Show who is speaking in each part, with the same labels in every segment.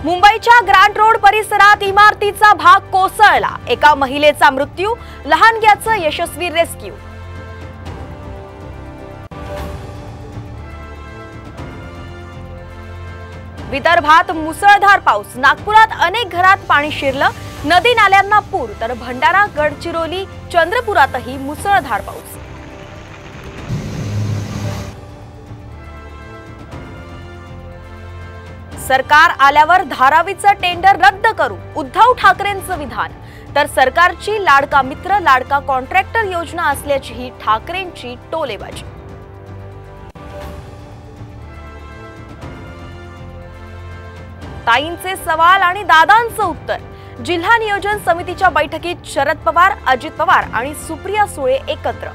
Speaker 1: मुंबईच्या grand road परिसरात इमारतीचा भाग कोसळला, एका महिलेचा मृत्यू, लहानग्याचं यशस्वी रेस्क्यू। विदर्भात मुसळधार पाऊस, नागपुरात अनेक घरात पाणी शिरलं, नदी नाल्यांना पूर, तर भंडारा, गडचिरोली, चंद्रपुरातही मुसळधार पाऊस। सरकार आल्यावर धारावीचं टेंडर रद्द करू, उद्धव ठाकरेंचं विधान, तर सरकारची लाडका मित्र लाडका कॉन्ट्रॅक्टर योजना असल्याचीही ठाकरेंची टोलेबाजी। ताईंचे सवाल आणि दादांचं उत्तर, जिल्हा नियोजन समितीच्या बैठकीत शरद पवार, अजित पवार आणि सुप्रिया सुळे एकत्र।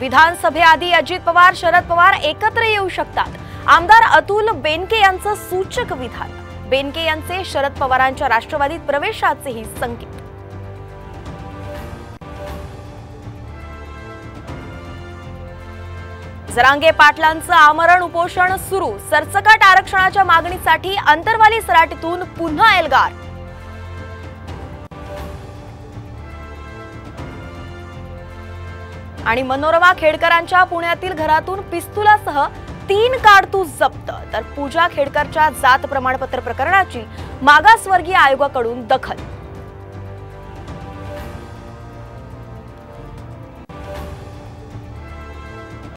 Speaker 1: विधानसभेआधी अजित पवार, शरद पवार एकत्र येऊ शकतात, आमदार अतुल बेनके यांचं सूचक विधान। बेनके यांचे शरद पवारांच्या राष्ट्रवादीत प्रवेशाचेही संकेत। जरांगे पाटलांचं आमरण उपोषण सुरू, सरसकट आरक्षणाच्या मागणीसाठी अंतरवाली सराटीतून पुन्हा एल्गार। आणि मनोरमा खेडकरांच्या पुण्यातील घरातून पिस्तुलासह 3 कारतूस जप्त, तर पूजा खेडकरच्या जात प्रमाणपत्र प्रकरणाची मागासवर्गीय आयोगाकडून दखल।